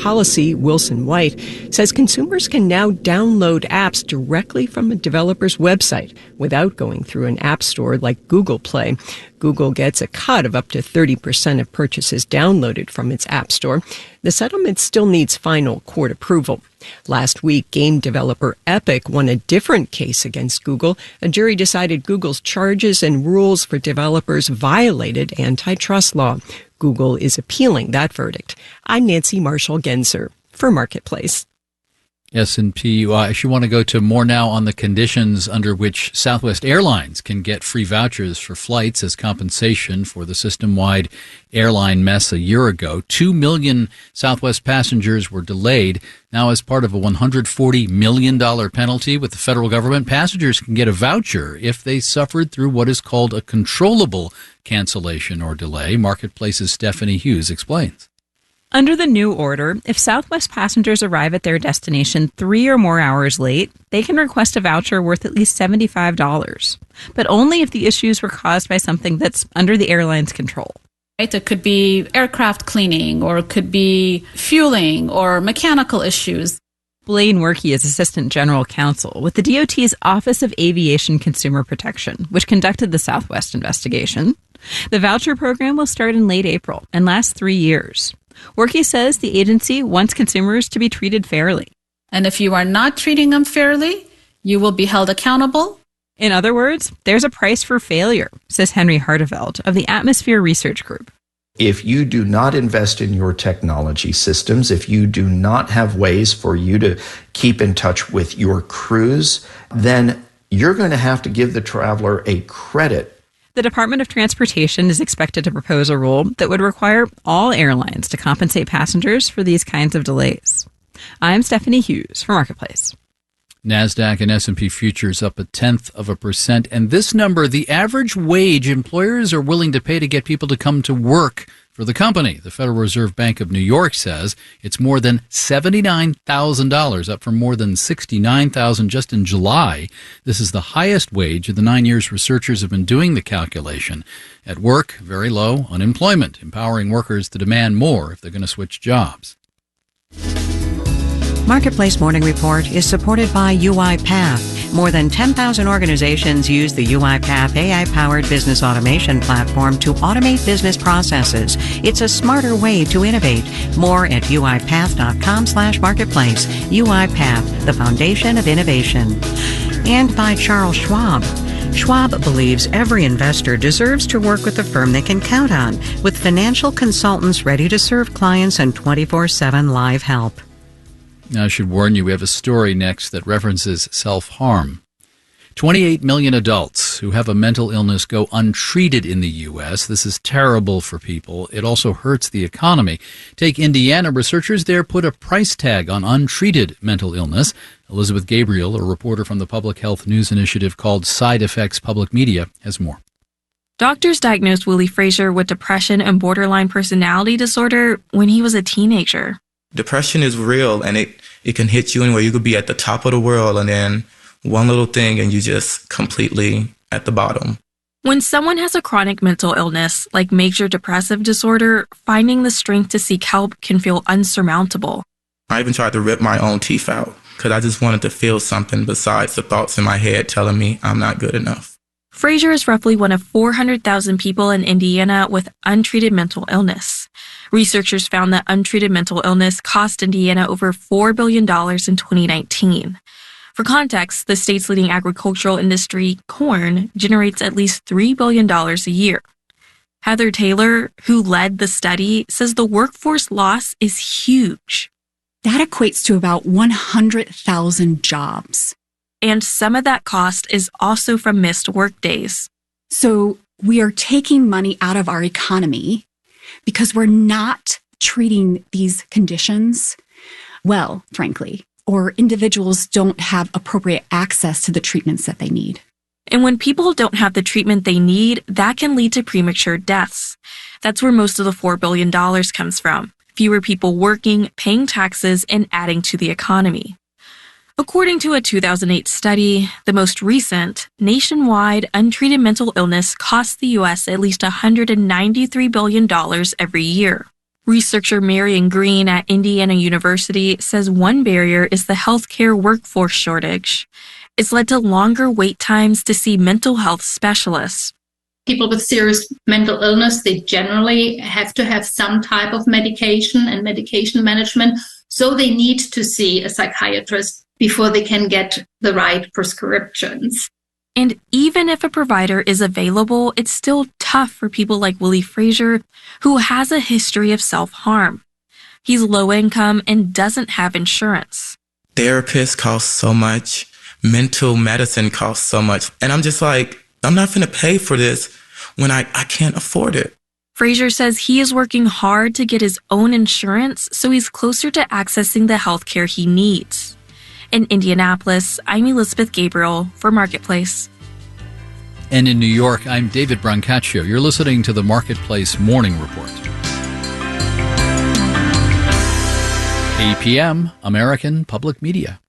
Policy, Wilson White, says consumers can now download apps directly from a developer's website without going through an app store like Google Play. Google gets a cut of up to 30% of purchases downloaded from its app store. The settlement still needs final court approval. Last week, game developer Epic won a different case against Google. A jury decided Google's charges and rules for developers violated antitrust law. Google is appealing that verdict. I'm Nancy Marshall-Genzer for Marketplace. S&P, I actually want to go to more now on the conditions under which Southwest Airlines can get free vouchers for flights as compensation for the system-wide airline mess a year ago. 2 million Southwest passengers were delayed. Now, as part of a $140 million penalty with the federal government, passengers can get a voucher if they suffered through what is called a controllable cancellation or delay. Marketplace's Stephanie Hughes explains. Under the new order, if Southwest passengers arrive at their destination 3 or more hours late, they can request a voucher worth at least $75, but only if the issues were caused by something that's under the airline's control. It could be aircraft cleaning, or it could be fueling or mechanical issues. Blaine Werke is Assistant General Counsel with the DOT's Office of Aviation Consumer Protection, which conducted the Southwest investigation. The voucher program will start in late April and last 3 years. Werke says the agency wants consumers to be treated fairly. And if you are not treating them fairly, you will be held accountable. In other words, there's a price for failure, says Henry Hartevelt of the Atmosphere Research Group. If you do not invest in your technology systems, if you do not have ways for you to keep in touch with your crews, then you're going to have to give the traveler a credit. The Department of Transportation is expected to propose a rule that would require all airlines to compensate passengers for these kinds of delays. I'm Stephanie Hughes for Marketplace. NASDAQ and S&P futures up 0.1%. And this number, the average wage employers are willing to pay to get people to come to work for the company. The Federal Reserve Bank of New York says it's more than $79,000, up from more than $69,000 just in July. This is the highest wage of the 9 years researchers have been doing the calculation. At work, very low unemployment, empowering workers to demand more if they're going to switch jobs. Marketplace Morning Report is supported by UiPath. More than 10,000 organizations use the UiPath AI-powered business automation platform to automate business processes. It's a smarter way to innovate. More at uipath.com/marketplace. UiPath, the foundation of innovation. And by Charles Schwab. Schwab believes every investor deserves to work with a firm they can count on, with financial consultants ready to serve clients and 24/7 live help. Now, I should warn you, we have a story next that references self-harm. 28 million adults who have a mental illness go untreated in the U.S. This is terrible for people. It also hurts the economy. Take Indiana. Researchers there put a price tag on untreated mental illness. Elizabeth Gabriel, a reporter from the public health news initiative called Side Effects Public Media, has more. Doctors diagnosed Willie Frazier with depression and borderline personality disorder when he was a teenager. Depression is real, and it can hit you anywhere. You could be at the top of the world, and then one little thing, and you just completely at the bottom. When someone has a chronic mental illness, like major depressive disorder, finding the strength to seek help can feel unsurmountable. I even tried to rip my own teeth out because I just wanted to feel something besides the thoughts in my head telling me I'm not good enough. Frazier is roughly one of 400,000 people in Indiana with untreated mental illness. Researchers found that untreated mental illness cost Indiana over $4 billion in 2019. For context, the state's leading agricultural industry, corn, generates at least $3 billion a year. Heather Taylor, who led the study, says the workforce loss is huge. That equates to about 100,000 jobs. And some of that cost is also from missed work days. So we are taking money out of our economy because we're not treating these conditions well, frankly, or individuals don't have appropriate access to the treatments that they need. And when people don't have the treatment they need, that can lead to premature deaths. That's where most of the $4 billion comes from. Fewer people working, paying taxes, and adding to the economy. According to a 2008 study, the most recent, nationwide untreated mental illness costs the U.S. at least $193 billion every year. Researcher Marion Green at Indiana University says one barrier is the healthcare workforce shortage. It's led to longer wait times to see mental health specialists. People with serious mental illness, they generally have to have some type of medication and medication management. So they need to see a psychiatrist before they can get the right prescriptions. And even if a provider is available, it's still tough for people like Willie Frazier, who has a history of self-harm. He's low income and doesn't have insurance. Therapists cost so much. Mental medicine costs so much. And I'm just like, I'm not going to pay for this when I can't afford it. Frazier says he is working hard to get his own insurance so he's closer to accessing the health care he needs. In Indianapolis, I'm Elizabeth Gabriel for Marketplace. And in New York, I'm David Brancaccio. You're listening to the Marketplace Morning Report. APM, American Public Media.